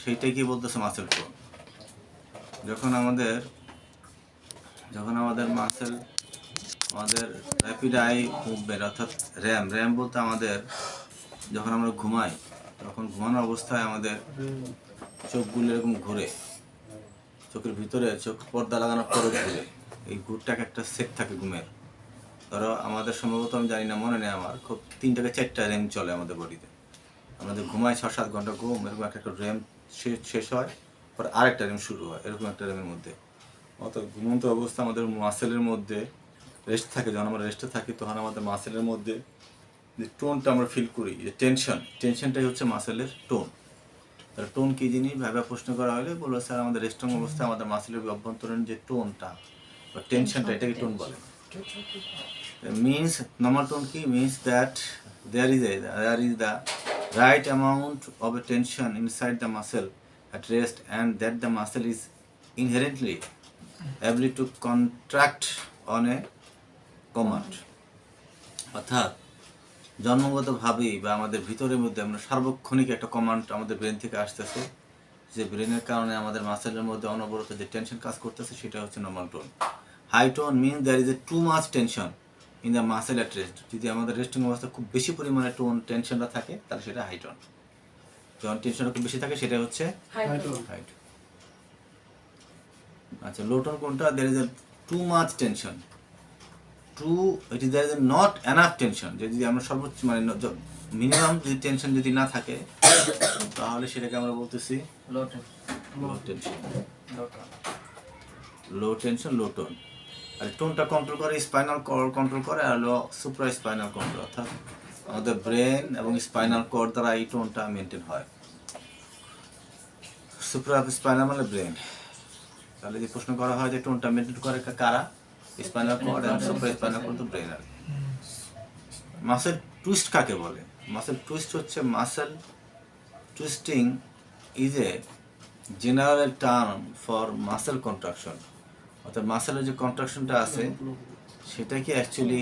সেইটাই কি বলতেছে মাসেল টোন। যখন আমাদের মাসেল আমাদের র্যাপিড আই মুভমেন্ট অর্থাৎ র্যাম বলতে আমাদের যখন আমরা ঘুমাই তখন ঘুমানোর অবস্থায় আমাদের চোখগুলো এরকম ঘুরে, চোখের ভিতরে চোখ পর্দা লাগানোর পরে ঘুরে, এই ঘুরটাকে একটা সেট থাকে ঘুমের। ধরো আমাদের সম্ভবত আমি জানি না, মনে নেই আমার, খুব 3 থেকে 4টা র্যাম চলে আমাদের বডিতে। আমাদের ঘুমায় 6-7 ঘন্টা ঘুম, এরকম একটা র্যাম শেষ হয়, পরে আরেকটা র্যাম শুরু হয়, এরকম একটা র্যামের মধ্যে। অর্থাৎ ঘুমন্ত অবস্থা আমাদের মাসেলের মধ্যে রেস্ট থাকে। যখন আমরা রেস্টে থাকি তখন আমাদের মাসেলের মধ্যে যে টোনটা আমরা ফিল করি, যে টেনশনটাই হচ্ছে মাসেলের টোন। তাহলে টোন কী জিনিস ভাবে প্রশ্ন করা হলে বলবো স্যার আমাদের রেস্ট্রং অবস্থায় আমাদের মাসেলের অভ্যন্তরীণ যে টোনটা বা টেনশনটা, এটাকে টোন বলে। মিনস নর্মাল টোন কি means that there is the right amount of a tension inside the muscle at rest, and that the muscle is inherently able to contract on a command. অর্থাৎ জন্মগতভাবেই বা আমাদের ভিতরের মধ্যে আমরা সার্বক্ষণিক একটা কমান্ড আমাদের ব্রেন থেকে আসতেছে, যে ব্রেনের কারণে আমাদের মাসেলের মধ্যে অনবরত যে টেনশন কাজ করতেছে সেটা হচ্ছে normal tone. High tone means there is a too much tension in the muscle at rest. যদি আমাদের রেস্টিং অবস্থা খুব বেশি পরিমাণে টেনশনটা থাকে তাহলে সেটা হাই টোন। যখন টেনশনটা খুব বেশি থাকে সেটা হচ্ছে হাই টোন। আচ্ছা, লো টোন কোনটা? There is a too much tension, there is a not enough tension. যদি আমরা সর্বোচ্চ মানে মিনিমাম যদি টেনশন যদি না থাকে তাহলে সেটাকে আমরা বলতেছি লো টেনশন, লো টোন। আর টোনটা কন্ট্রোল করে স্পাইনাল কর্ড কন্ট্রোল করে, আর হলো সুপ্রা স্পাইনাল কন্ট্রোল, অর্থাৎ আমাদের ব্রেন এবং স্পাইনাল কর্ড দ্বারা এই টোনটা মেনটেন হয়। সুপ্রা স্পাইনাল মানে ব্রেন। তাহলে যদি প্রশ্ন করা হয় যে টোনটা মেনটেন করে কারা, স্পাইনাল কর্ড এবং সুপ্রা স্পাইনাল কর্ড তো ব্রেন। আর মাসেল টুইস্ট কাকে বলে? মাসেল টুইস্ট হচ্ছে muscle twisting is a general term for muscle contraction. অর্থাৎ মাসেলের যে কন্ট্রাকশনটা আছে সেটাকে অ্যাকচুয়ালি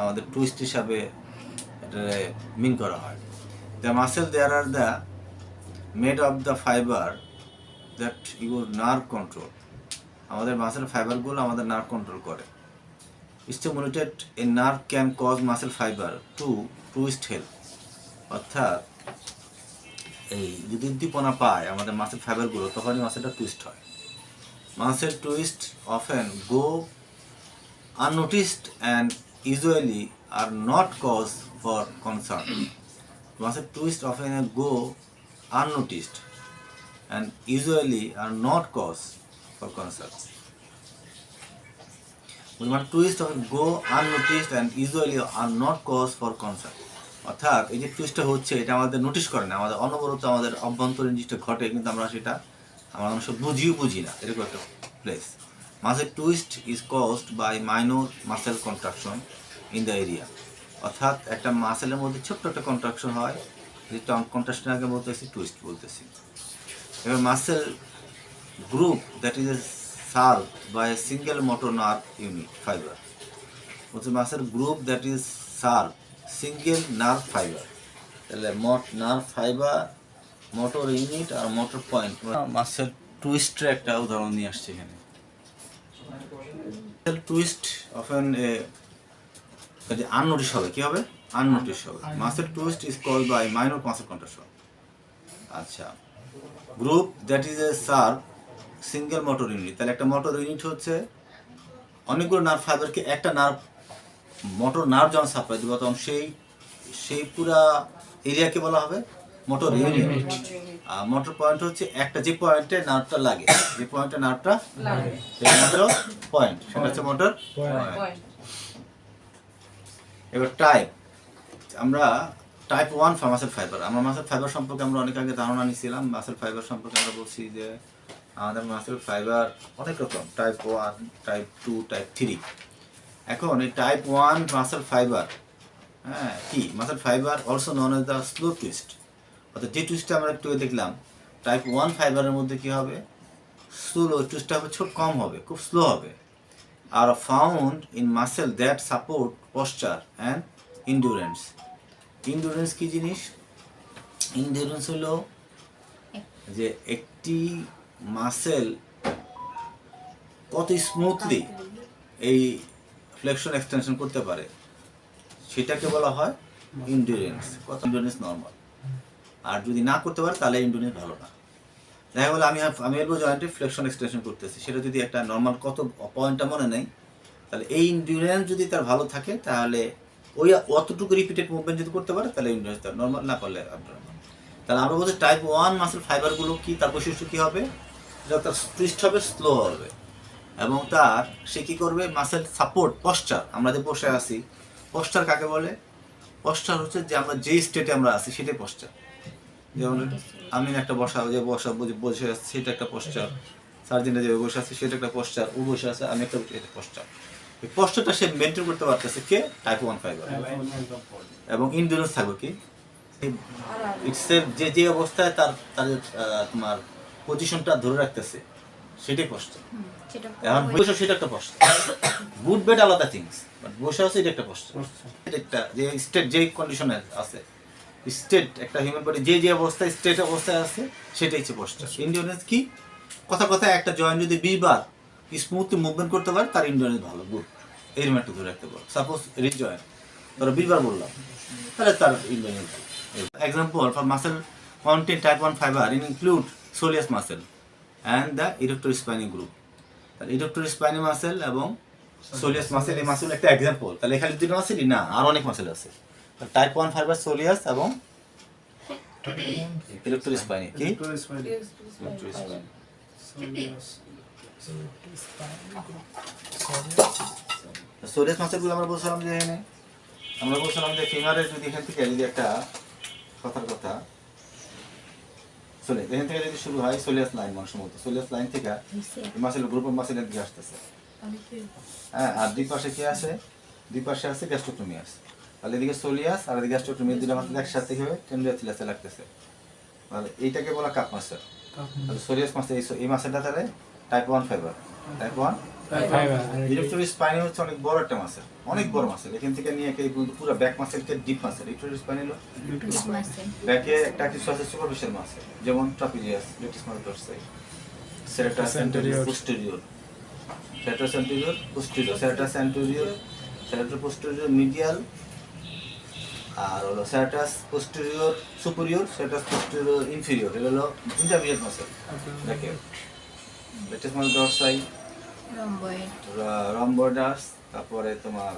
আমাদের টুইস্ট হিসাবে এটা মিন করা হয়। The muscle there are the made of the fiber that your nerve control. আমাদের মাসেল ফাইবারগুলো আমাদের নার্ভ কন্ট্রোল করে। Stimulated a nerve can cause muscle fiber to twist help. অর্থাৎ এই যদি উদ্দীপনা পায় আমাদের মাসেল ফাইবারগুলো তখনই মাসেলটা টুইস্ট হয়। Muscle twists often go unnoticed and usually are not cause for concern. Muscle twists often go unnoticed and usually are not cause for concern. Muscle twists often go unnoticed and usually are not cause for concern. অর্থাৎ এই যে টুইস্টটা হচ্ছে এটা আমাদের notice করে না, আমাদের অনবরত আমাদের অভ্যন্তরীণ জিনিসটা ঘটে কিন্তু আমরা সেটা আমরা অনেক বুঝি না, এরকম একটা place. Muscle twist is caused by minor muscle contraction in the area. অর্থাৎ একটা মাসেলের মধ্যে ছোট্ট একটা কন্ট্রাকশন হয়, যে কন্ট্রাকশনটাকে বলতেছি টুইস্ট বলতেছি। এবার muscle group that is a serve by a single motor nerve unit fiber. বলছে muscle group that is serve single nerve fiber. তাহলে নার্ভ ফাইবার, মোটর ইউনিট আর মোটর পয়েন্ট। মাসেল টুইস্টের একটা উদাহরণ নিয়ে আসছে এখানে। মাসেল টুইস্ট অফেন আননোটিস হবে, কি হবে? আননোটিস হবে। Muscle twist is called by minor muscle contraction. আচ্ছা, group that is a serve single motor unit. তাহলে একটা মোটর ইউনিট হচ্ছে অনেকগুলো নার্ভ ফাইবারকে একটা মোটর নার্ভ যখন সাপ্লাই দেবো তখন সেই পুরা এরিয়াকে বলা হবে মোটর ইউনিট। আর মোটর পয়েন্ট হচ্ছে একটা যে পয়েন্টে নার্ভটা লাগে, যে পয়েন্টে নার্ভটা লাগে মোটর পয়েন্ট, সেটা হচ্ছে মোটর পয়েন্ট। এবার আমরা টাইপ 1 মাসেল ফাইবার। আমরা মাসেল ফাইবার সম্পর্কে আমরা অনেক আগে ধারণা নিয়েছিলাম। মাসেল ফাইবার সম্পর্কে আমরা বলছি যে আমাদের মাসেল ফাইবার অনেক রকম, টাইপ 1, টাইপ 2, টাইপ 3। এখন এই টাইপ 1 মাসেল ফাইবার কি? Muscle fibre also known as the slow twist. অর্থাৎ যে টুইস্টটা আমরা একটু দেখলাম টাইপ 1 ফাইবারের মধ্যে কি হবে? স্লো টুইস্টটা হবে, কম হবে, খুব স্লো হবে। Are found in muscle that support posture and endurance. Endurance কি জিনিস? ইন্ডুরেন্স হলো যে একটি মাসেল কত স্মুথলি এই ফ্লেকশন এক্সটেনশন করতে পারে সেটাকে বলা হয় ইন্ডুরেন্স। কত ইন্ডুরেন্স নর্মাল, আর যদি না করতে পারে তাহলে ইন্ডুরেন্স ভালো না। দেখা গেলো আমি এলবো জয়েন্টে ফ্লেকশন এক্সটেনশন করতেছি, সেটা যদি একটা নর্মাল কত পয়েন্টটা মনে নেই, তাহলে এই ইন্ডুরেন্স যদি তার ভালো থাকে তাহলে ওই অতটুকু রিপিটেড মুভমেন্ট যদি করতে পারে তাহলে ইন্ডুরেন্স তার নর্মাল, না পারলে abnormal। তাহলে আমরা বলছি টাইপ 1 মাসেল ফাইবারগুলো কি, তার বৈশিষ্ট্য কী হবে, এটা তার টুইস্ট হবে, স্লো হবে, এবং তার সে কী করবে, মাসেল সাপোর্ট পশ্চার, আমরা যে বসে আছি, পশ্চার কাকে বলে, পশ্চার হচ্ছে যে আমরা যেই স্টেটে আমরা আছি সেটাই পশ্চার। যেমন আমি একটা বসে আছে সেটা একটা পশ্চার, সার্জেন্টে যে বসে আছে সেটা একটা পশ্চার, ও বসে আছে আমি একটা এটা পশ্চার। এই পশ্চারটা সে মেনটেন করতে পারতেছে কে, টাইপ 1 ফাইবার। এবং ইন্ডুরেন্স থাকবে কি, ইটসের যে যে অবস্থায় তার তার তোমার পজিশনটা ধরে রাখতেছে সেটাই পশ্চার। এখন বসে সেটা একটা পশ্চার, গুড বেড আলাদা থিংস, বাট বসে আছে এটা একটা পশ্চার। এটা একটা যে স্টেট যে কন্ডিশনে আছে, স্টেট একটা হিউম্যান বডি যে যে অবস্থায় স্টেট অবস্থায় আছে সেটাই হচ্ছে পশ্চার। ইন্ডুরেন্স কি, কথা একটা জয়েন্ট যদি 20 বার স্মুথলি মুভমেন্ট করতে পারে তার ইন্ডুরেন্স ভালো, গুড, এই রিমান্ডটা ধরে রাখতে পারো। সাপোজ রিচ জয়েন্ট ধরো 20 বার বললাম, তাহলে তার ইন্ডুরেন্স ভালো। Example for muscle contain type 1 fiber include soleus muscle and the erectorospinae group. তাহলে erectorospinae muscle এবং soleus muscle, এই মাসেল একটা এক্সাম্পল। তাহলে এখানে দুটো মাসেলই না, আর অনেক মাসেল আছে। টাইপ 1 ফাইবার সোলিয়াস এবং erectorospinae কি, সোলিয়াস মাসেলগুলো আমরা বলছিলাম যে এখানে যে ফিমারের যদি এখান থেকে যদি একটা কথার কথা চলে, এখান থেকে যদি শুরু হয় সোলিয়াস লাইন, মানুষের মতো সোলিয়াস লাইন থেকে মাসেল গ্রুপ অফ মাসেলের দিকে আসতেছে, হ্যাঁ, আর দুই পাশে কি আছে, দুই পাশে আছে গ্যাস্ট্রোটোমিয়াস। তাহলে এদিকে সোলিয়াস আর এদিকে গ্যাস্ট্রোটোমিয়াস দুটো মাসেল একসাথে হয়ে টেন্ডুলাসে লাগতেছে, তাহলে এইটাকে বলা কাপ মাসেল। তাহলে সোলিয়াস মাসেল, এই মাসেলটা তাহলে টাইপ 1 ফাইবার, টাইপ 1 erectorospinae হচ্ছে অনেক বড় একটা মাসেল, অনেক বড় মাসেল। এখান থেকে নিয়ে পুরো ব্যাক মাসেলকে ডিপ মাসেল। erectorospinae হলো ব্যাকে একটা কিছু আছে সুপারফিশিয়াল মাসেল, যেমন trapezius, latissimus dorsi, serratus anterior posterior, serratus anterior posterior, serratus anterior, serratus posterior medial, আর হলো serratus posterior superior, serratus posterior inferior, এগুলো হলো ইন্টারমিডিয়েট মাসেল ব্যাকে। লেটিস মাসেল ডরসাই, রম্বয়েডাস, তারপরে তোমার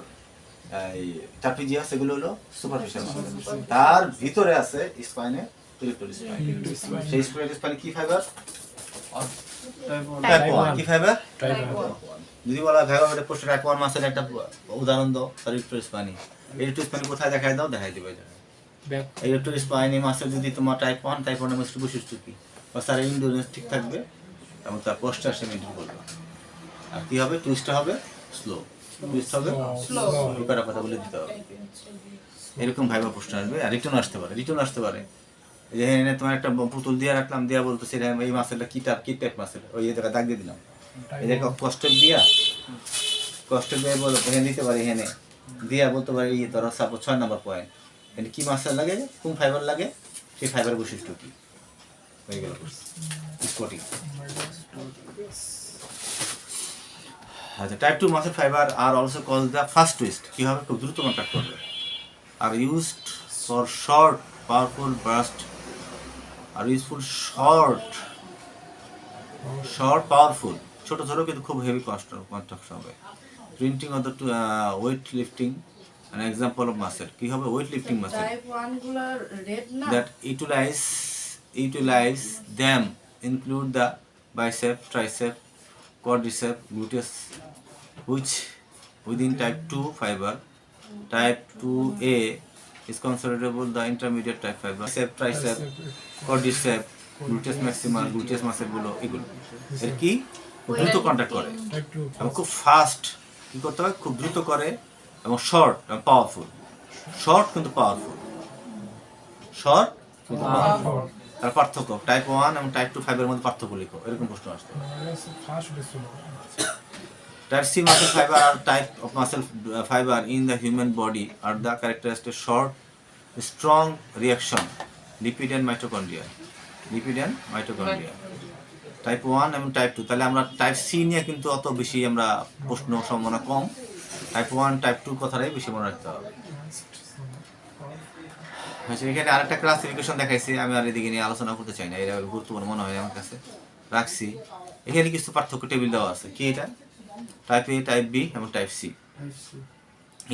এই ট্রাপিজিয়াস, এগুলো হলো সুপারফিশিয়াল মাসেল। তার ভিতরে আছে স্পাইনে erectorospinae। সেই erectorospinae কি ফাইবার, টাইপ 1 কি ফাইবার, টাইপ 1। যদি বলা হয় ভাইবা পোস্ট টাইপ 1 মাসেল একটা উদাহরণ দাও, erectorospinae। erectorospinae কোথায় দেখায় দাও, দেখাই দিবে erectorospinae মাসেল যদি তোমার টাইপ 1, টাইপ 1 এর মধ্যে বৈশিষ্ট্য কি, বা তার ইন্ডুরেন্স ঠিক থাকবে এবং তার পোস্টার সে মেনটেন করবে। আর কি হবে, টুইস্ট হবে স্লো, টুইস্ট হবে স্লো, এটা কথা বলে দিতে হবে। এরকম ভাইবা প্রশ্ন আসবে। আর রিটার্ন আসতে পারে যে এখানে তোমার একটা পুতুল দিয়ে রাখলাম, দিয়া বলতো সেটা এই মাসেলটা কি টাইপ মাসেল, ওই জায়গায় দাগ দিয়ে দিলাম, এই জায়গায় কষ্টেপ দিয়ে বলো এখানে দিতে পারি, এখানে দিয়া বলতে পারি ধরো সাপোজ 6 নম্বর পয়েন্ট, এখানে কি মাসেল লাগে, কোন ফাইবার লাগে, সেই ফাইবার বৈশিষ্ট্য কি, হয়ে গেল স্পটিং। আচ্ছা, type 2 muscle fiber are also call the fast twist. কি হবে, খুব দ্রুত কন্ট্যাক্ট করবে, are used for short powerful burst, are useful short powerful, ছোট ছোট কিন্তু খুব হেভি কনস্ট্রাকশন হবে। Printing of the weight lifting, an example of muscle কি হবে, ওয়েট লিফটিং মাসেল টাইপ 1 গুলো রেড না, that utilize them include the bicep, tricep, quadricep, gluteus, which within type 2 fiber. Type 2A is considerable the intermediate type fiber. Bicep, tricep, quadricep, gluteus maximus, gluteus muscle গুলো, এগুলো এর কি দ্রুত contact করে এবং খুব ফাস্ট কি করতে হয়, খুব দ্রুত করে এবং শর্ট এবং পাওয়ারফুল। শর্ট কিন্তু পাওয়ারফুল, শর্ট কিন্তু পাওয়ারফুল। তার পার্থক্য টাইপ 1 এবং টাইপ 2 ফাইবারের মধ্যে পার্থক্য লিখো, এরকম প্রশ্ন আসতে পারে। Type C muscle fiber or type of muscle fiber in the human body are the characteristic short, strong reaction, lipid and mitochondria. Lipid and mitochondria. Type 1 এবং টাইপ 2। তাহলে আমরা টাইপ সি নিয়ে কিন্তু অত বেশি আমরা প্রশ্ন সম্ভাবনা কম। টাইপ 1 টাইপ 2 কথাটাই বেশি মনে রাখতে হবে। আচ্ছা, এখানে আরেকটা ক্লাসিফিকেশন দেখাইছি, আমি আর এদিকে নিয়ে আলোচনা করতে চাই না, এটা গুরুত্বপূর্ণ মনে হয় আমার কাছে, রাখছি। এখানে কিছু পার্থক্য টেবিল দেওয়া আছে, কি এটা? টাইপ এ, টাইপ বি এবং টাইপ সি।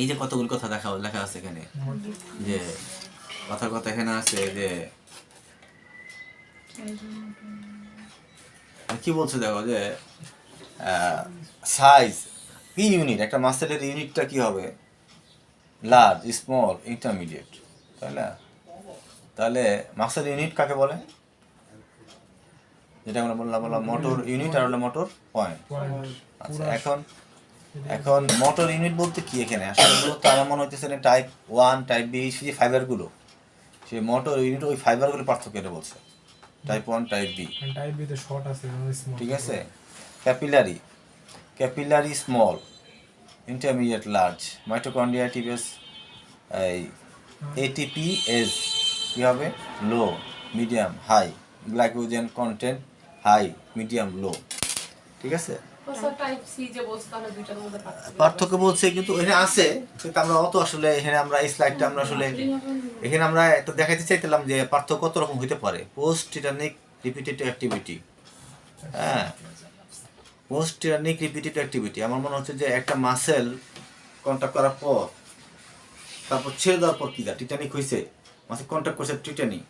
এই যে কতগুলো কথা লেখা আছে এখানে, যে কথার কথা এখানে আছে যে কি বলছে দেখো, যে সাইজ কি ইউনিট, একটা মাসেলের ইউনিটটা কি হবে? লার্জ, স্মল, ইন্টারমিডিয়েট, তাই না? তাহলে মাসেল ইউনিট কাকে বলে? যেটা আমরা বললাম মোটর ইউনিট আর হলো মোটর পয়েন্ট। আচ্ছা, এখন মোটর ইউনিট বলতে কি এখানে আসলে মূলত আমার মনে হইতেছে টাইপ 1 টাইপ বি যে ফাইবারগুলো, সেই মোটর ইউনিট ওই ফাইবারগুলো পার্থক্য এটা বলছে, type 1 type B. Type B তে শর্ট আছে, স্মল, ঠিক আছে। Capillary small, intermediate large, mitochondria টিপেস এই এটিপি এজ কি হবে? Low, medium, high, glycogen content high, medium, low. ঠিক আছে, টাইপ সি যে বলছো তাহলে দুইটার মধ্যে পার্থক্য বলছে কিন্তু এখানে আছে, কিন্তু আমরা অত আসলে এখানে আমরা এই স্লাইডটা আমরা আসলে এখানে আমরা একটা দেখাইতে চাইছিলাম যে পার্থক্য কত রকম হতে পারে। পোস্ট টিটানিক রিপিটেটিভ অ্যাক্টিভিটি, হ্যাঁ, পোস্ট টিটানিক রিপিটেটিভ অ্যাক্টিভিটি আমার মনে হচ্ছে যে একটা মাসেল কন্ট্যাক্ট করার পর তারপর ছেড়ে দেওয়ার পর কি দা টিটানিক হয়েছে, মাসেল কন্ট্যাক্ট করছে টিটানিক,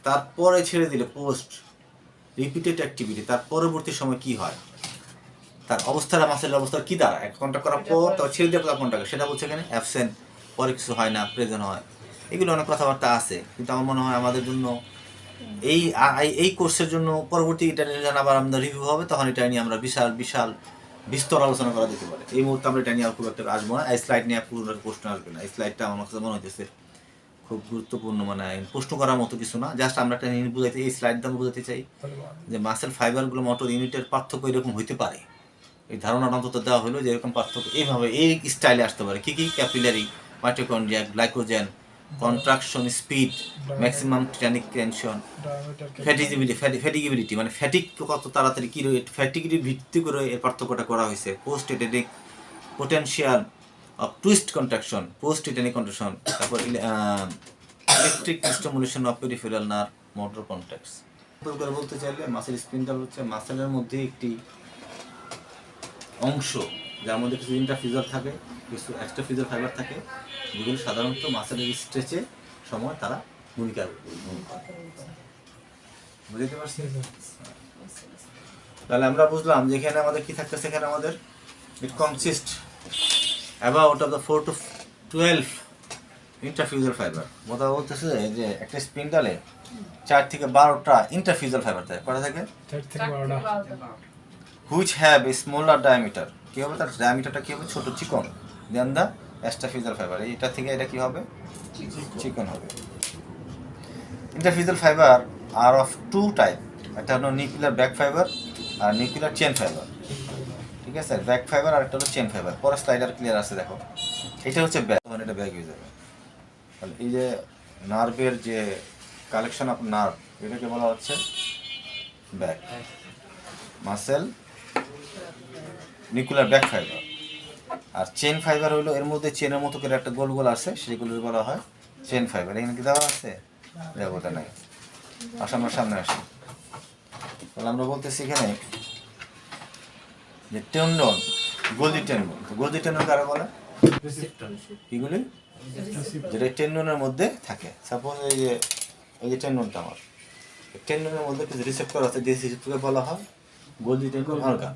তারপরে ছেড়ে দিলে পোস্ট রিপিটেড অ্যাক্টিভিটি, তার পরবর্তী সময় কি হয়, তার অবস্থাটা মাসেলের অবস্থা কি দাঁড়ায় কন্ট্যাক্ট করার পর, তারপর ছেড়ে দেওয়ার পর কন্ট্যাক্ট, সেটা বলছে এখানে অ্যাবসেন্ট, পরে কিছু হয় না, প্রেজেন্ট হয়। এগুলো অনেক কথাবার্তা আছে, কিন্তু আমার মনে হয় আমাদের জন্য এই কোর্সের জন্য পরবর্তী এটা নিয়ে আবার আমাদের রিভিউ হবে, তখন এটা নিয়ে আমরা বিস্তর আলোচনা করা যেতে পারে। এই মুহূর্তে আমরা এটা নিয়ে খুব একটা আসবো না, এই স্লাইড নিয়ে পুরো প্রশ্ন আসবে না। এই স্লাইডটা আমার কাছে মনে হচ্ছে খুব গুরুত্বপূর্ণ, মানে প্রশ্ন করার মতো কিছু না, জাস্ট আমরা একটা ইউনিট বুঝাইতে, এই স্লাইডটা বুঝাতে চাই যে মাসেল ফাইবারগুলো মোটর ইউনিটের পার্থক্য এরকম হইতে পারে। এই ধারণাটা অন্তত দেওয়া হলো যে এরকম পার্থক্য এইভাবে এই স্টাইলে আসতে পারে। কি কি? Capillary, mitochondria, glycogen, contraction speed, maximum tetanic tension, fatigability মানে ফ্যাটিক কত তাড়াতাড়ি কী রয়ে, ফ্যাটিগিটি ভিত্তি করে এর পার্থক্যটা করা হয়েছে। Post tetanic potential of twist contraction, post tetanic contraction, তারপর electric stimulation of peripheral nerve motor contacts. করে বলতে চাইলে মাসেল স্পিন্ডাল হচ্ছে মাসেলের মধ্যে একটি অংশ যার মধ্যে কিছু ইন্টারফিউজার থাকে, কিছু এক্সট্রাফিউজার ফাইবার থাকে, যেগুলো সাধারণত মাসেলের স্ট্রেচে সময় তারা ভূমিকা বুঝতে পারছি। তাহলে আমরা বুঝলাম যে এখানে আমাদের কি থাকতেছে, এখানে আমাদের it consist about of the 4 to 12 intrafusal fiber. মোটা বলতেছে যে একটা স্পিন্ডালে 4 থেকে 12টা ইন্টারফিউজার ফাইবার থাকে। কটা থাকে? 4 থেকে 12টা। which have a smaller diameter, কি হবে তার ডায়ামিটারটা কি হবে? ছোট, চিকন, দেন দ্য এক্সট্রাফিউজার ফাইবার, এটা থেকে এটা কি হবে? চিকন হবে। ইন্টারফিউজার ফাইবার আর অফ 2 টাইপ, একটা হলো নিউক্লিয়ার ব্যাক ফাইবার আর নিউক্লিয়ার চেন ফাইবার। ঠিক আছে, ব্যাক ফাইবার আর একটা হলো চেন ফাইবার। পরে স্লাইডার ক্লিয়ার আছে দেখো, এটা হচ্ছে ব্যাক, তখন এটা ব্যাক হয়ে যাবে। তাহলে এই যে নার্ভের যে কালেকশন অফ নার্ভ, এটাকে বলা হচ্ছে bag muscle nuclear bag fiber. আর চেন ফাইবার হলো এর মধ্যে চেনের মতো করে একটা গোল গোল আছে, সেগুলো বলা হয় চেন ফাইবার। এখানে কি দেওয়া আছে? দেখো ওটা নাই, সামনে আসি। তাহলে আমরা বলতেছি এখানে যে tendon, Golgi tendon. Golgi tendon কারা বলে? কিগুলি? যেটা টেন্ডনের মধ্যে থাকে। সাপোজ এই যে টেন্ডনটা আমার, টেন্ডনের মধ্যে কিছু রিসেপ্টর আছে, যে রিসেপ্টরকে বলা হয় গোলজি টেন্ডন অর্গান।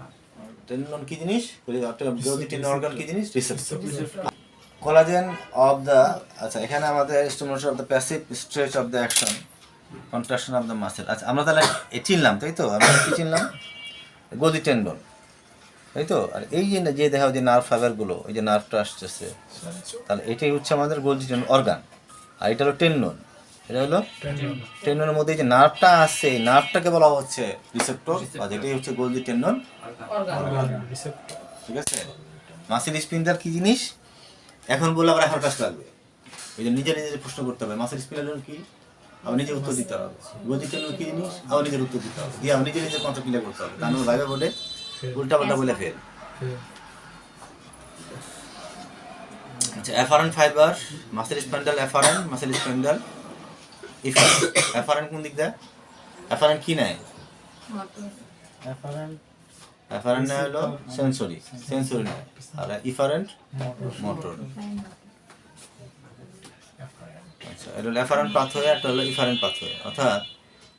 টেন্ডন কি জিনিস? গোলজি টেন্ডন অর্গান কি জিনিস? রিসেপ্টর। কোলাজেন অফ দ্য, আচ্ছা এখানে আমাদের stimulation of the passive stretch of the action, contraction of the muscle. আচ্ছা আমরা তাহলে চিনলাম, তাই তো? আমরা কি চিনলাম? গোলজি টেন্ডন, তাই তো? আর এই যে দেখা যে নার্ভ ফাইবারগুলো, এই যে নার্ভটা আসতেছে, তাহলে এটাই হচ্ছে আমাদের গোলজি টেন্ডন অর্গান। আর এটা হলো টেন্ডন, এটা হলো টেন্ডনের মধ্যে যে নার্ভটা আছে, এই নার্ভটাকে বলা হচ্ছে রিসেপ্টর, আর এটাই হচ্ছে গোলজি টেন্ডন অর্গান। ঠিক আছে। মাসেল স্পিন্ডাল কি জিনিস এখন বলে আবার এখন কাজ লাগবে, এই যে নিজে প্রশ্ন করতে হবে মাসেল স্পিন্ডাল কি? আবার নিজে উত্তর দিতে হবে। লজিক কেন কি জিনিস আবার নিজের উত্তর দিতে হবে, দিয়ে আবার নিজের কনসেপ্ট ক্লিয়ার করতে হবে, কারণ ভাইবা বলে উল্টা পাল্টা বলে ফেল। আচ্ছা, afferent fiber, muscle spindle afferent, muscle spindle efferent. Afferent কোন দিক দেয়? অ্যাফারেন্ট কি নেয়? অ্যাফারেন্ট নেয় হলো সেন্সরি, সেন্সরি নেয়, আর ইফারেন্ট মোটর। আচ্ছা, এটা হলো অ্যাফারেন্ট পাথওয়ে, একটা হলো ইফারেন্ট পাথওয়ে। অর্থাৎ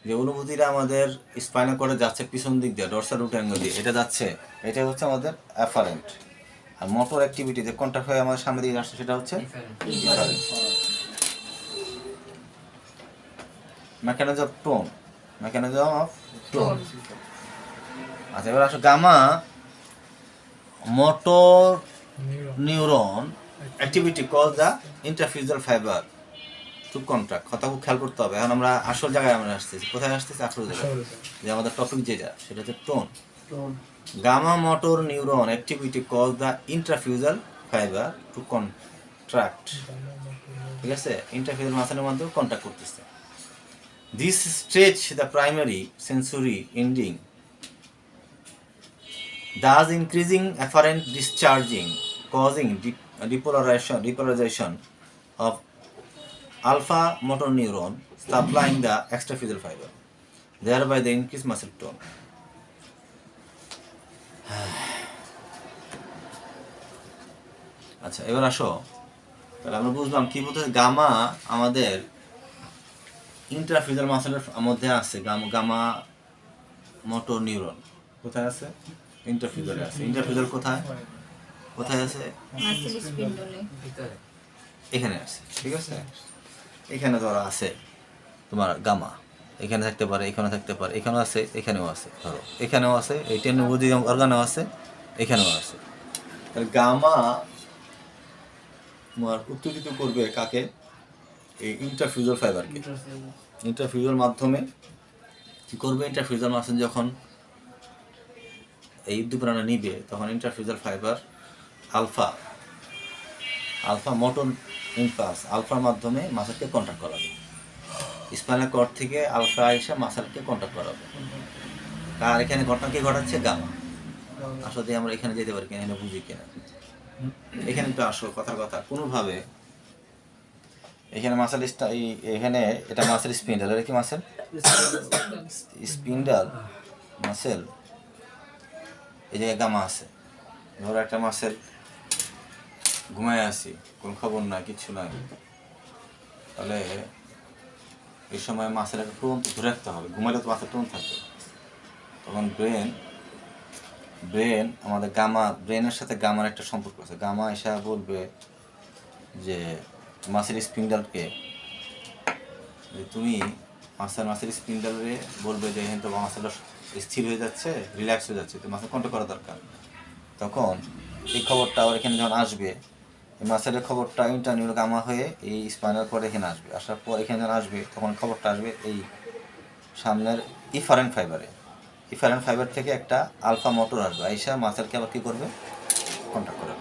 যে অনুভূতিটা আমাদের স্পাইনাল কর্ডে যাচ্ছে পিছন দিক দিয়ে, ডরসাল রুট অ্যাঙ্গেল দিয়ে এটা যাচ্ছে, এটা হচ্ছে আমাদের অ্যাফারেন্ট। আর মোটর অ্যাক্টিভিটি যে কন্ট্যাক্ট হয়ে আমাদের সামনে দিয়ে আসছে সেটা হচ্ছে efferent. Mechanism of tone, mechanism of tone. আচ্ছা, এবার আসো gamma motor neuron activity cause the intrafusal fiber to contract. কথা খুব খেয়াল করতে হবে। এখন আমরা আসল জায়গায় আমরা আসতেছি, কোথায় আসতেছি? আসল জায়গায়, যে আমাদের টপিক যেটা সেটা হচ্ছে tone. Gamma motor neuron activity cause the intrafusal fiber to contract. ঠিক আছে, ইন্টারফিউজাল মাসেলের মাধ্যমে কন্ট্রাক্ট করতেছে। This stretch the primary sensory ending, thus increasing afferent discharging, causing depolarization of alpha motor neuron supplying the extraphyseal fiber, thereby the increased muscle tone. আচ্ছা, এবার আসো, তাহলে আমরা বুঝলাম কি বলতে গামা আমাদের ইন্ট্রাফিউজাল মাসেলের মধ্যে আছে। গামা মোটর নিউরন কোথায় আছে? ইন্টারফিউজালে আছে। ইন্টারফিউজাল কোথায় কোথায় আছে? এখানে আছে। ঠিক আছে, এখানে ধরো আছে তোমার গামা, এখানে থাকতে পারে, এখানে থাকতে পারে, এখানেও আছে, এখানেও আছে, ধরো এখানেও আছে, এই টেনোবডি অর্গানেও আছে, এখানেও আছে। তাহলে গামা তোমার উত্তেজিত করবে কাকে? এই ইন্টারফিউজাল ফাইবারকে। ইন্টারফিউজাল মাধ্যমে কি করবে? ইন্টারফিউজাল মাসেল যখন এই উদ্দীপনা নিবে তখন ইন্টারফিউজাল ফাইবার আলফা মোটর ইম্পালস আলফার মাধ্যমে মাসেলকে কন্ট্যাক্ট করাবে। স্পাইনাল কর্ড থেকে আলফা এসে মাসেলকে কন্ট্যাক্ট করাবে। আর এখানে ঘটনা কি ঘটাচ্ছে? গামা। আসলে আমরা এখানে যেতে পারি কিনা, এখানে বুঝি কিনা। এখানে তো আসো কথার কথা, কোনোভাবে এখানে মাসেল এখানে এটা মাসেল স্পিন্ডাল, এটা কি মাসেল স্পিন্ডাল মাসেল, এই জায়গায় গামা আছে। ধরো একটা মাসেল ঘুমায় আছি, কোনো খবর নাই, কিচ্ছু নাই, তাহলে এই সময় মাসেল একটা টোন ধরে রাখতে হবে। ঘুমালে তো মাসেল টোন থাকবে। তখন ব্রেন আমাদের ব্রেনের সাথে গামার একটা সম্পর্ক আছে। গামা এসে বলবে যে মাসেল স্পিন্ডালকে, যে তুমি মাসেল স্পিন্ডালে বলবে যে হ্যাঁ তোমার মাসেলটা স্থির হয়ে যাচ্ছে, রিল্যাক্স হয়ে যাচ্ছে, তো মাসেল কন্ট্রোল করা দরকার। তখন এই খবরটা আবার এখানে যখন আসবে, এই মাসেলের খবরটা ইন্টারনিউরো গামা হয়ে এই স্পাইনাল কর্ডে এখানে আসবে। আসার পর এখানে যখন আসবে তখন খবরটা আসবে এই সামনের ইফারেন্ট ফাইবার থেকে একটা আলফা মোটর আসবে, আইসা মাসেলকে আবার কী করবে? কন্ট্যাক্ট করবে।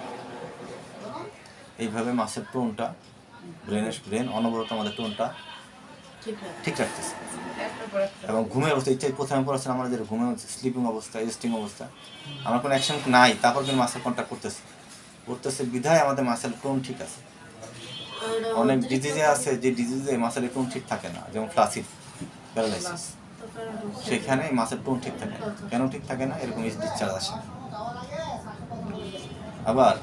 এইভাবে মাসেল টোনটা ব্রেন অনবরত আমাদের টোনটা ঠিক রাখতেছে। এবং ঘুমের অবস্থা, ইচ্ছা প্রথমে পড়াচ্ছেন আমরা যে ঘুমের স্লিপিং অবস্থা, রেস্টিং অবস্থা, আমার কোনো অ্যাকশন নাই, তারপর কিন্তু মাসেল কন্ট্যাক্ট করতেছে বিধায় আমাদের মাসেল টোন ঠিক আছে। অনেক ডিজিজে আছে যে ডিজিজে মাসেলের টোন ঠিক থাকে না, যেমন ফ্লাসিড প্যারালাইসিস, সেখানে মাসেল টোন ঠিক থাকে না। কেন ঠিক থাকে না? এরকম ডিসচার্জ আসে। আবার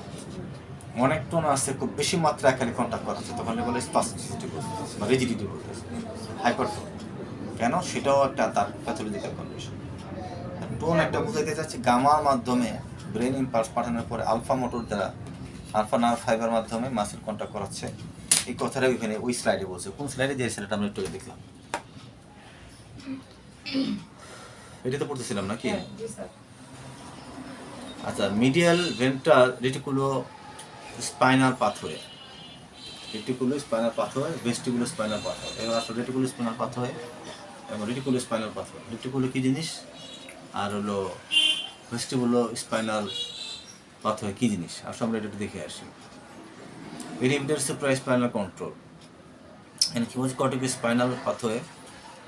অনেক টোন আছে খুব বেশি মাত্রা এখানে কন্ট্যাক্ট করা হচ্ছে, তখন বলে স্পাস্টিসিটি বলতেছে বা রিজিডিটি বলতেছে, হাইপারটোন। কেন? সেটাও একটা তার প্যাথোলজিক্যাল কন্ডিশন। টোন একটা বুঝাইতে চাচ্ছি, গামার মাধ্যমে ব্রেন ইম্পালস পাঠানোর পরে আলফা মোটর দ্বারা আলফা নার্ভ ফাইবার মাধ্যমে মাসেল কন্ট্যাক্ট করাচ্ছে। এই কথাটা ওইখানে ওই স্লাইডে বলছে। কোন স্লাইডে? যে স্লাইডটা আমরা একটু দেখলাম, এটা তো পড়তেছিলাম নাকি? আচ্ছা, medial ventral reticulo spinal pathway, vestibulo spinal pathway. এবার আসলে রেটিকুলো স্পাইনাল পাথওয়ে এবং রেটিকুলো স্পাইনাল পাথওয়ে। রেটিকুলো কি জিনিস আর হলো ভেস্টিবুলো স্পাইনাল পাথওয়ে কি জিনিস? আসলে আমরা এটা দেখে আসি। ইনহিবিটর সুপ্রাস্পাইনাল কন্ট্রোল, এখানে কী বলছে cortico spinal pathway,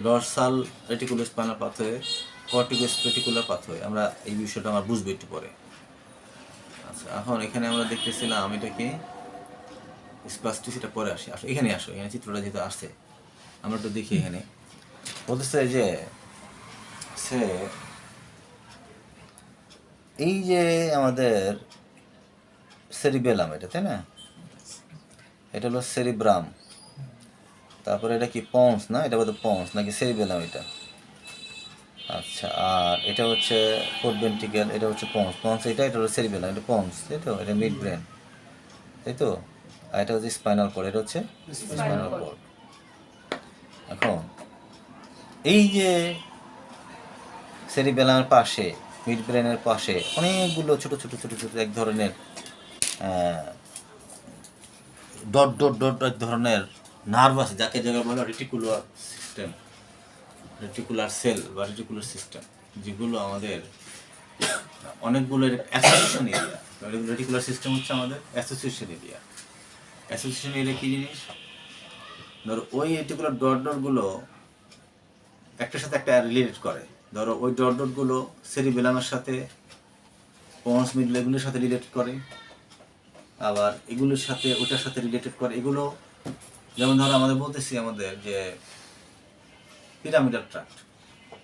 dorsal reticulo spinal pathway, cortico স্পেটিকুলার পাথওয়ে। আমরা এই বিষয়টা আমরা বুঝবো একটু পরে। আচ্ছা, এখন এখানে আমরা দেখতেছিলাম এটা কি স্পাস্টিসিটা পরে আসি। আসো এখানে, আসো এখানে চিত্রটা যেহেতু আসছে আমরা একটু দেখি। এখানে বলতেছে যে সে এই যে আমাদের সেরিবেলাম, এটা তাই না, এটা হলো সেরিব্রাম, তারপরে এটা কি পন্স না, এটা বোধহয় পন্স নাকি সেরিবেলাম এটা। আচ্ছা, আর এটা হচ্ছে ফোর্থ ভেন্ট্রিকেল, এটা হচ্ছে পন্স, পন্স এটা হলো সেরিবেলাম, এটা পন্স তাই তো, এটা মিড ব্রেন তাই তো, আর এটা হচ্ছে স্পাইনাল কর্ড, এটা হচ্ছে স্পাইনাল কর্ড। এখন এই যে সেরিবেলামের পাশে, মিড ব্রেনের পাশে অনেকগুলো ছোট ছোট ছোট ছোট এক ধরনের ডট ডট ডট এক ধরনের নার্ভ আছে, যাকে জায়গায় বলে রেটিকুলার সিস্টেম, রেটিকুলার সেল বা রেটিকুলার সিস্টেম, যেগুলো আমাদের অনেকগুলো অ্যাসোসিয়েশন এরিয়া। রেটিকুলার সিস্টেম হচ্ছে আমাদের অ্যাসোসিয়েশন এরিয়া। অ্যাসোসিয়েশন এরিয়া কী জিনিস? ধরো ওই রেটিকুলার ডট ডটগুলো একটার সাথে একটা রিলেটেড করে। ধরো ওই ডট ডটগুলো সেরিবেলামের সাথে, পন্স মিডল এগুলোর সাথে রিলেটেড করে, আবার এগুলোর সাথে ওটার সাথে রিলেটেড করে। এগুলো যেমন ধরো আমাদের বলতেছি আমাদের যে পিরামিডাল ট্রাক্ট,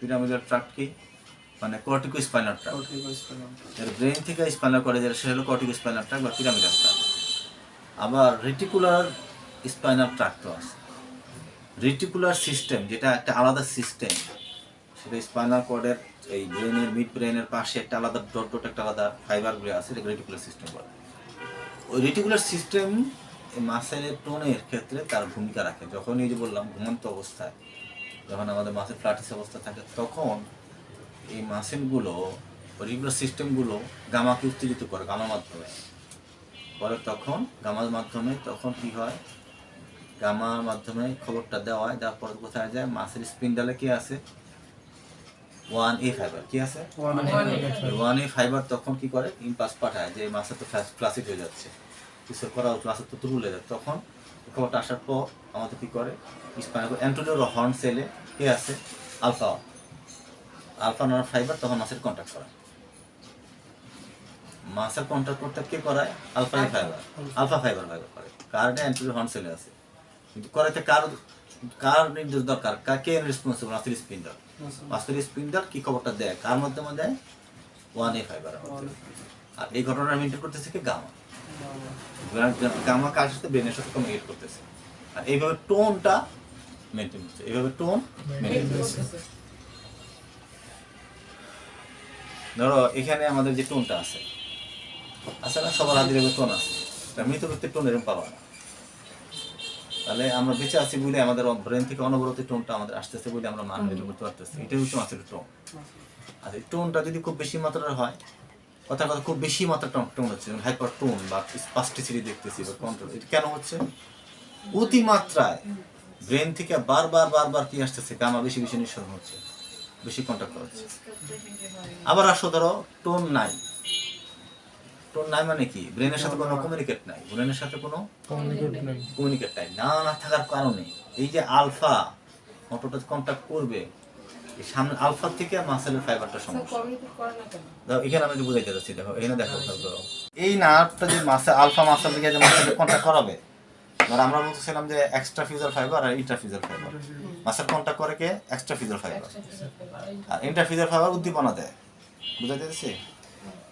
পিরামিডাল ট্রাক্ট কি মানে কর্টিকো স্পাইনাল ট্রাক্ট, এর ব্রেন থেকে স্পাইনাল করে যেটা সেটা হলো কর্টিকো স্পাইনাল ট্রাক্ট বা পিরামিডাল ট্রাক্ট। আবার রেটিকুলার স্পাইনাল ট্রাক্টও আছে। রেটিকুলার সিস্টেম যেটা একটা আলাদা সিস্টেম, সেটা স্পাইনাল কর্ডের এই ব্রেনের মিড ব্রেনের পাশে একটা আলাদা ডট ডট একটা আলাদা ফাইবারগুলো আছে, এটা রেটিকুলার সিস্টেম বলে। ওই রেটিকুলার সিস্টেম এই মাসেলের টোনের ক্ষেত্রে তার ভূমিকা রাখে। যখন এই যে বললাম ঘুমন্ত অবস্থায়, যখন আমাদের মাসেল ফ্ল্যাটিস অবস্থা থাকে, তখন এই মাসেলগুলো রেটিকুলার সিস্টেমগুলো গামাকে উত্তেজিত করে গামার মাধ্যমে। পরে তখন গামার মাধ্যমে তখন কি হয়, গামার মাধ্যমে খবরটা দেওয়া হয়, দেওয়ার পর কোথায় যায়, মাসেল স্পিন্ডালে কি আছে, 1A ফাইবার কি আছে, 1A ফাইবার তখন কি করে, ইম্পালস পাঠায় যে মাসেল তো ফ্লাসিড হয়ে যাচ্ছে, কিছু করা হচ্ছে, মাসেল তো তুলে যায়। তখন খবরটা আসার পর আমাদের কি করে, স্পাইনাল অ্যান্টেরিয়র হর্ন সেলে কে আছে, আলফা, আলফা নার ফাইবার তখন মাসেল কন্ট্যাক্ট করায়। মাসেল কন্ট্যাক্ট করতে কে করায়, alpha fiber, alpha fiber fiber করে, কারণে অ্যান্টেরিয়র হর্ন সেলে আছে। কিন্তু করাতে কার নির্দেশ দরকার, কে responsible, muscle spindle. Muscle spindle কি খবরটা দেয়, কার মাধ্যমে দেয়, 1A ফাইবার। আর এই ঘটনা মেনটেন করতেছে কি, গামা। গামা কার সাথে, ব্রেনের সাথে কমিউনিকেট করতেছে। আর এইভাবে টোনটা মেনটেন হচ্ছে, এইভাবে টোন মেনটেন হচ্ছে। ধরো এখানে আমাদের যে টোনটা আছে না, সবার হাতের টোন আছে, মৃত ব্যক্তির টোন এরকম পাবা না। তাহলে আমরা বেঁচে আছি বলে আমাদের ব্রেন থেকে অনবরত টোনটা আমাদের আসতেছে বলে আমরা মান মেনটেন করতে পারতেছি। এটাই হচ্ছে মাছের টোন। আর এই টোনটা যদি খুব বেশি মাত্রার হয়, কথা খুব বেশি মাত্রার টোন হচ্ছে, হাইপার টোন বা স্পাস্টিসিটি দেখতেছি বা কন্ট্রোল, এটা কেন হচ্ছে, অতিমাত্রায় ব্রেন থেকে বারবার কি আসতেছে, গামা বেশি বেশি নিঃসরণ হচ্ছে, বেশি কন্ট্যাক্ট হচ্ছে। আবার আসো ধরো টোন নাই, টোন নাই মানে কি, ব্রেনের সাথে কোনো কমিউনিকেট নাই, ব্রেনের সাথে কোনো কমিউনিকেট নাই, না থাকার কারণে এই যে আলফা মোটরটা কন্ট্যাক্ট করবে, এই সামনে আলফা থেকে মাসেলের ফাইবারটা সমস্যা। দেখো এখানে আমি বুঝাইতে যাচ্ছি, দেখো এখানে দেখো, এই নার্ভটা যে মাসেল আলফা মাসেল থেকে যে মাসেলের কন্ট্যাক্ট করাবে, ধর আমরা বলতেছিলাম যে এক্সট্রা ফিউজাল ফাইবার আর ইন্ট্রাফিউজাল ফাইবার, মাসেল কন্ট্যাক্ট করে কে, এক্সট্রা ফিউজাল ফাইবার, আর ইন্ট্রাফিউজাল ফাইবার উদ্দীপনা দেয়, বুঝাইতে যাচ্ছি।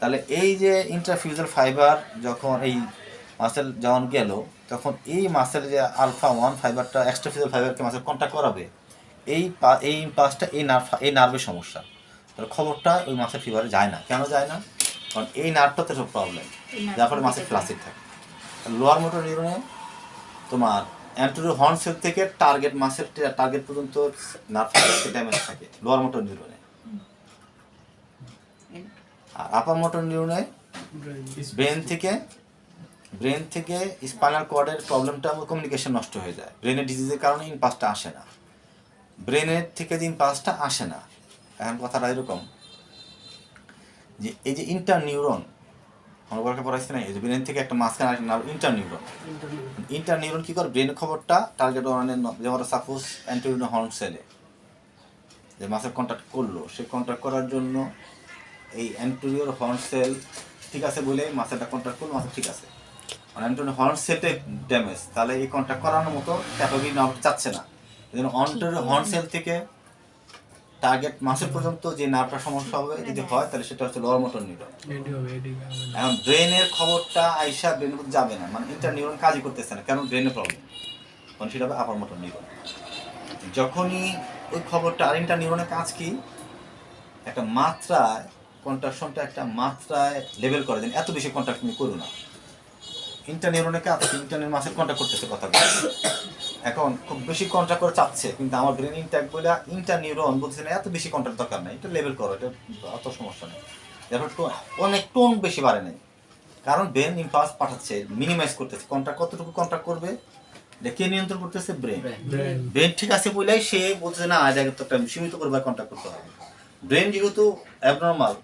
তাহলে এই যে ইন্ট্রাফিউজাল ফাইবার যখন এই মাসেল যখন গেল, তখন এই মাসেল যে আলফা 1 ফাইবারটা এক্সট্রাফিউজাল ফাইবারকে মাসেল কন্ট্যাক্ট করাবে, এই ইম্পাসটা এই নার্ভের সমস্যা। তাহলে খবরটা ওই মাসেল ফিভারে যায় না। কেন যায় না, কারণ এই নার্ভটাতে সব প্রবলেম, যার ফলে মাসেল ফ্লাসিড থাকে। লোয়ার মোটর নিউরনে তোমার অ্যান্টেরিয়র হর্ন সেল থেকে টার্গেট মাসেল টার্গেট পর্যন্ত নার্ভ ফাইবারকে ড্যামেজ থাকে লোয়ার মোটর নিউরনে। আর আপার মোটর নিউরনে ব্রেন থেকে স্পাইনাল কর্ডের প্রবলেমটা, কমিউনিকেশন নষ্ট হয়ে যায়, ব্রেনের ডিজিজের কারণে ইম্পালসটা আসে না, ব্রেনের থেকে যে ইম্পালসটা আসে না। এখন কথাটা এরকম যে এই যে ইন্টার নিউরন আমরা বলকে পড়াইছি না, এই যে ব্রেন থেকে একটা মাঝখানে ইন্টারনিউরন। ইন্টারনিউরন কি করে ব্রেনের খবরটা টার্গেট অর্গানের, যেমন সাপোজ অ্যান্টেরিয়র হর্ন সেলে যে মাসেল কন্ট্যাক্ট করলো, সে কন্ট্যাক্ট করার জন্য এই অ্যান্টেরিয়র হর্ন সেল ঠিক আছে বলে মাসেলটা কন্ট্যাক্ট করলো, মাসেল ঠিক আছে। মানে অ্যান্টেরিয়র হর্ন সেলটা ড্যামেজ, তাহলে এই কন্ট্যাক্ট করানোর মতো ক্যাপাবিলিটি না চাচ্ছে না। এই জন্য অ্যান্টেরিয়র হর্ন সেল থেকে টার্গেট মাসেল পর্যন্ত যে নার্ভটা সমস্যা হবে যদি হয়, তাহলে সেটা হচ্ছে লোয়ার মোটর নিউরন। এখন ব্রেনের খবরটা আইসা ব্রেনের মধ্যে যাবে না, মানে ইন্টার নিউরন কাজই করতেছে না, কেন? ব্রেনের প্রবলেম, তখন সেটা হবে আপার মোটর নিউরন। যখনই ওই খবরটা, আর ইন্টার নিউরনের কাজ কি, একটা মাত্রায় কন্ট্রাকশনটা একটা মাত্রায় লেভেল করে দেন, এত বেশি কন্ট্রাক্ট তুমি করো না। ইন্টার নিউরনের কাজ, ইন্টার মাসেল কন্ট্রাক্ট করতেছে কথা বলছে, এখন খুব বেশি কন্ট্রাক্ট করে চাচ্ছে, কিন্তু আমার ব্রেন ইনট্যাক্ট বলে ইন্টার নিউরন বলছে না এত বেশি কন্ট্রাক্ট দরকার নেই, এটা লেভেল করো, এটা অত সমস্যা নেই। এরপর অনেক টোন বেশি বাড়ে নেই, কারণ ব্রেন ইম্পালস পাঠাচ্ছে, মিনিমাইজ করতেছে। কন্ট্রাক্ট কতটুকু কন্ট্রাক্ট করবে এটা কে নিয়ন্ত্রণ করতেছে? ব্রেন। ব্রেন ঠিক আছে বলেই সে বলছে না আজ আগে তো একটা সীমিত করবার কন্ট্রাক্ট করতে হবে। ব্রেন যেহেতু অ্যাবনর্মাল,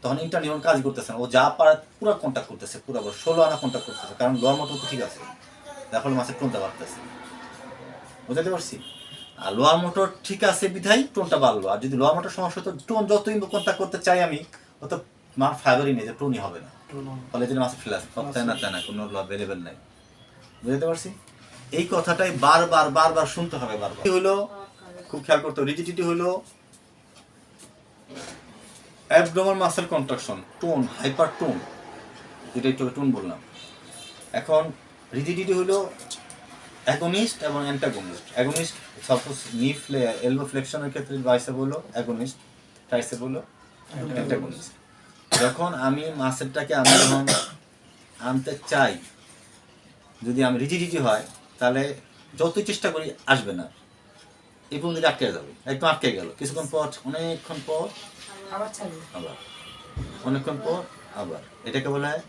তখন ইন্টার নিউরন কাজ করতেছে না, ও যা পারে পুরো কন্ট্যাক্ট করতেছে, পুরো 16 আনা কন্ট্যাক্ট করতেছে, কারণ লোয়ার মোটর তো ঠিক আছে, তার ফলে মাসে টোনটা বাড়তেছে। বুঝতে পারছি? আর লোয়ার মোটর ঠিক আছে বিধায় টোনটা বাড়লো, আর যদি লোয়ার মোটর সমস্যা হতো, টোন যতই কন্ট্যাক্ট করতে চাই আমি, ও তো মার ফাইবারই নেই, যে টোনই হবে না, ফলে যদি মাসে ফ্ল্যাশ তাই না কোনো অ্যাভেলেবেল নাই। বুঝতে পারছি? এই কথাটাই বারবার বারবার শুনতে হবে। বারবার হলো খুব খেয়াল করতে হবে, রিজিডিটি হলো abdominal muscle contraction, tone hyper tone, যেটা একটু টোন বললাম। এখন রিজিডিটি হলো অ্যাগনিস্ট এবং অ্যান্টাগনিস্ট। অ্যাগনিস্ট সাপোজ নি এলবো ফ্লেকশনের ক্ষেত্রে বাইসেপ হলো অ্যাগনিস্ট, ট্রাইসেপ হলো অ্যান্টাগনিস্ট। যখন আমি মাসেলটাকে আমি যখন আনতে চাই, যদি আমি রিজিডিটি হয়, তাহলে যতই চেষ্টা করি আসবে না, এই পর্যন্ত আটকে যাবে, একদম আটকে গেল, কিছুক্ষণ পর, অনেকক্ষণ পর আবার, অনেকক্ষণ পর আবার, এটাকে বলা হয়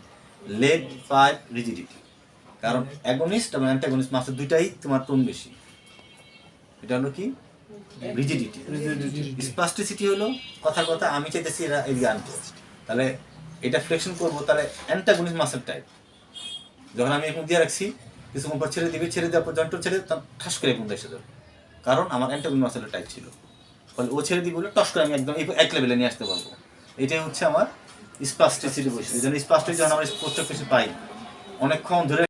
লেড পাইপ রিজিডিটি। কারণ অ্যাগনিস্ট এবং অ্যান্টাগনিস্ট মাসেল দুইটাই তোমার টোন বেশি। এটা হলো কি রিজিডিটি। স্পাস্টিসিটি হলো কথার কথা আমি চাইতেছি এরা এদিকে আনতে, তাহলে এটা ফ্লেকশন করবো, তাহলে অ্যান্টাগনিস্ট মাসেল টাইপ। যখন আমি এখন দিয়ে রাখছি, কিছুক্ষণ পর ছেড়ে দিবি, ছেড়ে দেওয়ার পর জয়েন্ট ছেড়ে ঠাস করে এখন এসে যাবে, কারণ আমার অ্যান্টাগনিস্ট মাসেলের টাইপ ছিল, ফলে ও ছেড়ে দিই বলে টস করে আমি একদম এক লেভেলে নিয়ে আসতে পারবো। এটাই হচ্ছে আমার স্পাস্টিসিটি বৈশিষ্ট্য। এই জন্য স্পাস্টিসিটি যখন আমরা স্পষ্ট কিছু পাই, অনেকক্ষণ ধরে